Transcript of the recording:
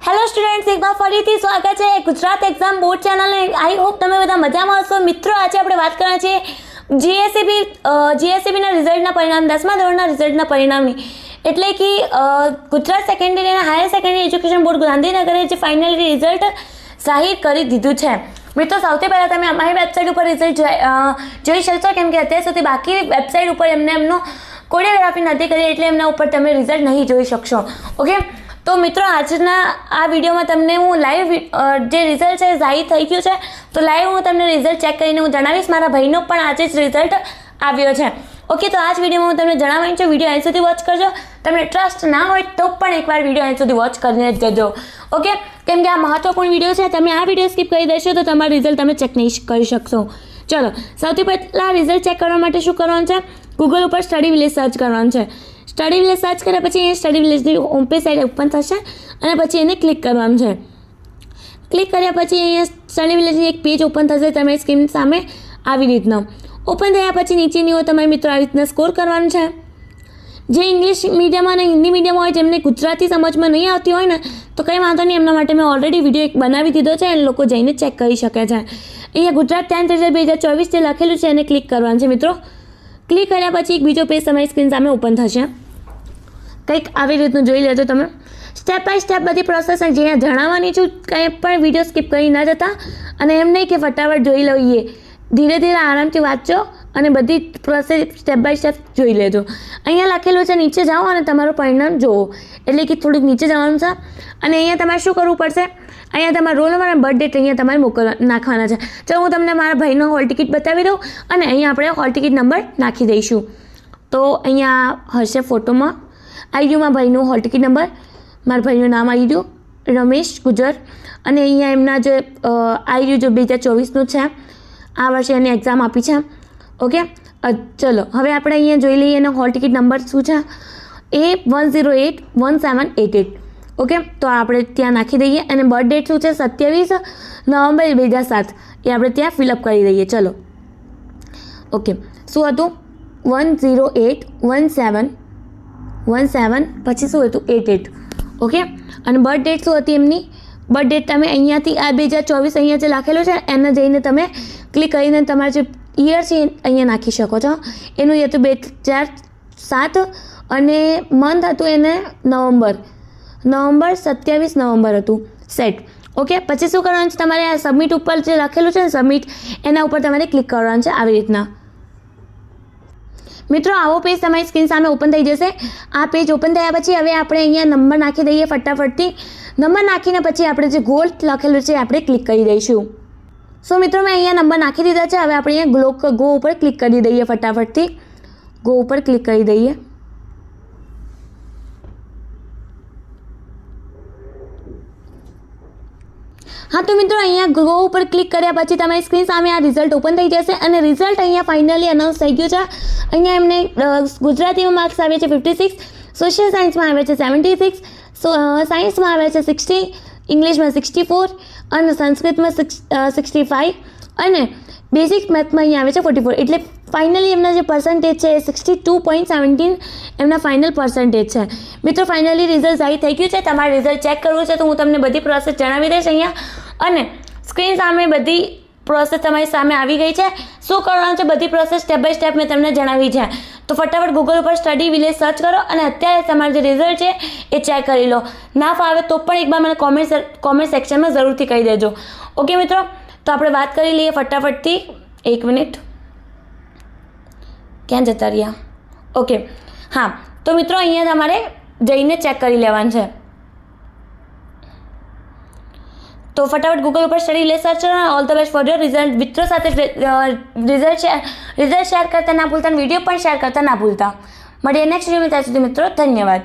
Hello students, એક વાર ફરીથી સ્વાગત છે ગુજરાત એક્ઝામ બોર્ડ ચેનલને। આઈ હોપ તમે બધા મજામાં હશો। મિત્રો, આજે આપણે વાત કરવાના છે જીએસસીબીના રિઝલ્ટના પરિણામ, 10મા ધોરણના રિઝલ્ટના પરિણામની। એટલે કે ગુજરાત સેકન્ડરી અને હાયર સેકન્ડરી એજ્યુકેશન બોર્ડ ગાંધીનગરે જે ફાઇનલી રિઝલ્ટ જાહેર કરી દીધું છે। મિત્રો, સૌથી પહેલાં તમે અમારી વેબસાઇટ ઉપર રિઝલ્ટ જોઈ શકશો, કેમ કે અત્યાર સુધી બાકી વેબસાઇટ ઉપર એમનો કોરિયોગ્રાફી નથી કરી, એટલે એમના ઉપર તમે રિઝલ્ટ નહીં જોઈ શકશો। ઓકે, તો મિત્રો, આજના આ વિડીયોમાં તમને હું લાઈવ જે રિઝલ્ટ છે જાહેર થઈ ગયું છે, તો લાઈવ હું તમને રિઝલ્ટ ચેક કરીને હું જણાવીશ। મારા ભાઈનો પણ આજે જ રિઝલ્ટ આવ્યો છે। ઓકે, તો આ જ વિડીયોમાં હું તમને જણાવવાની છું, વિડીયો અહીં સુધી વોચ કરજો। તમને ટ્રસ્ટ ના હોય તો પણ એકવાર વિડીયો અહીં સુધી વોચ કરીને જ જજો। ઓકે, કેમ કે આ મહત્વપૂર્ણ વિડીયો છે, તમે આ વિડીયો સ્કીપ કરી દેશો તો તમારું રિઝલ્ટ તમે ચેક નહીં કરી શકશો। ચલો, સૌથી પહેલાં રિઝલ્ટ ચેક કરવા માટે શું કરવાનું છે? ગૂગલ ઉપર સ્ટડી વિલેજ સર્ચ કરવાનું છે। સ્ટડી વિલેજ સર્ચ કર્યા પછી અહીંયા સ્ટડી વિલેજની હોમ પેજ સાઇટ ઓપન થશે અને પછી એને ક્લિક કરવાનું છે। ક્લિક કર્યા પછી અહીંયા સ્ટડી વિલેજની એક પેજ ઓપન થશે તમારી સ્ક્રીન સામે આવી રીતના। ઓપન થયા પછી નીચેની હોય તમારે મિત્રો આવી રીતના સ્કોર કરવાનું છે। જે ઇંગ્લિશ મીડિયમ અને હિન્દી મીડિયમ હોય, જેમને ગુજરાતી સમજમાં નહીં આવતી હોય ને, તો કંઈ વાંધો નહીં, એમના માટે મેં ઓલરેડી વિડીયો એક બનાવી દીધો છે, એ લોકો જઈને ચેક કરી શકે છે। અહીંયા ગુજરાત 10th રિઝલ્ટ 2024 જે લખેલું છે એને ક્લિક કરવાનું છે। મિત્રો, ક્લિક કર્યા પછી એક બીજો પેજ તમારી સ્ક્રીન સામે ઓપન થશે, કંઈક આવી રીતનું જોઈ લેજો તમે। સ્ટેપ બાય સ્ટેપ બધી પ્રોસેસ જ્યાં જણાવવાની છું, કંઈ પણ વિડીયો સ્કીપ કરી ના જતા, અને એમ નહીં કે ફટાફટ જોઈ લઈએ, ધીરે ધીરે આરામથી વાંચજો અને બધી પ્રોસેસ સ્ટેપ બાય સ્ટેપ જોઈ લેજો। અહીંયા લખેલું છે નીચે જાઓ અને તમારું પરિણામ જુઓ, એટલે કે થોડુંક નીચે જવાનું છે અને અહીંયા તમારે શું કરવું પડશે? અહીંયા તમારા રોલ નંબર અને બર્થ ડેટ અહીંયા તમારે નાખવાના છે। ચાલો, હું તમને મારા ભાઈનો હોલ ટિકિટ બતાવી દઉં અને અહીંયા આપણે હોલ ટિકિટ નંબર નાખી દઈશું। તો અહીંયા હશે ફોટોમાં આવી ગયું મારા ભાઈનું હોલ ટિકિટ નંબર, મારા ભાઈનું નામ આવી ગયું રમેશ ગુજર, અને અહીંયા એમના જે આવી ગયું જો 2024નું છે, આ વર્ષે એની એક્ઝામ આપી છે। ઓકે, ચલો હવે આપણે અહીંયા જોઈ લઈએ એનો હોલ ટિકિટ નંબર શું છે, A10817888। ઓકે, તો આપણે ત્યાં નાખી દઈએ અને બર્થ ડેટ શું છે 27 નવેમ્બર 2007, એ આપણે ત્યાં ફિલઅપ કરી દઈએ। ચલો, ઓકે, શું હતું 10817 પછી શું હતું 88। ઓકે, અને બર્થ ડેટ શું હતી એમની? બર્થ ડેટ તમે અહીંયાથી આ 2024 અહીંયા જે લખેલું છે એને જઈને તમે ક્લિક કરીને તમારે જે યર છે અહીંયા નાખી શકો છો। એનું હતું 2007 અને મંથ હતું એને નવેમ્બર 27 નવેમ્બર હતું સેટ। ઓકે, પછી શું કરવાનું છે તમારે? આ સબમિટ ઉપર જે લખેલું છે ને સબમિટ, એના ઉપર તમારે ક્લિક કરવાનું છે આવી રીતના। મિત્રો, આવો પેજ તમારી સ્ક્રીન સામે ઓપન થઈ જશે। આ પેજ ઓપન થયા પછી હવે આપણે અહીંયા નંબર નાખી દઈએ ફટાફટથી। નંબર નાખીને પછી આપણે જે ગોલ લખેલું છે આપણે ક્લિક કરી દઈશું। સો મિત્રો, મેં અહીંયા નંબર નાખી દીધા છે, હવે આપણે અહીંયા ગો ઉપર ક્લિક કરી દઈએ ફટાફટથી। ગો ઉપર ક્લિક કરી દઈએ। હા, તો મિત્રો, અહીંયા ગો ઉપર ક્લિક કર્યા પછી તમારી સ્ક્રીન સામે આ રિઝલ્ટ ઓપન થઈ જશે અને રિઝલ્ટ અહીંયા ફાઇનલી અનાઉન્સ થઈ ગયું છે। અહીંયા એમને ગુજરાતીમાં માર્ક્સ આવે છે 56, સોશિયલ સાયન્સમાં આવે છે 76, સાયન્સમાં આવે છે 60, ઇંગ્લિશમાં 64 અને સંસ્કૃતમાં 65 અને બેઝિક મેથમાં અહીંયા આવે છે 44। એટલે ફાઇનલી એમના જે પર્સન્ટેજ છે એ 62.17 એમના ફાઇનલ પર્સન્ટેજ છે। મિત્રો, ફાઇનલી રિઝલ્ટ જાહેર થઈ ગયું છે। તમારે રિઝલ્ટ ચેક કરવું છે તો હું તમને બધી પ્રોસેસ જણાવી દઈશ અહીંયા, અને સ્ક્રીન સામે બધી પ્રોસેસ તમારી સામે આવી ગઈ છે। શું કરવાનું છે બધી પ્રોસેસ સ્ટેપ બાય સ્ટેપ મેં તમને જણાવી છે, તો ફટાફટ ગૂગલ ઉપર સ્ટડી વિલેજ સર્ચ કરો અને અત્યારે તમારું જે રિઝલ્ટ છે એ ચેક કરી લો। ના ફાવે તો પણ એકવાર મને કોમેન્ટ સેક્શનમાં જરૂરથી કહી દેજો। ઓકે મિત્રો, તો આપણે વાત કરી લઈએ ફટાફટથી। એક મિનિટ, ક્યાં જતા રહ્યા? ઓકે, હા, તો મિત્રો અહીંયા તમારે જઈને ચેક કરી લેવાનું છે, તો ફટાફટ ગૂગલ ઉપર સ્ટડી વિલેજ સર્ચ કરો। All the best for your result. મિત્રો સાથે રિઝલ્ટ શેર કરતા ના ભૂલતા અને વિડીયો પણ શેર કરતા ના ભૂલતા। મળીએ નેક્સ્ટ વિડીયોમાં, ત્યાં સુધી મિત્રો ધન્યવાદ।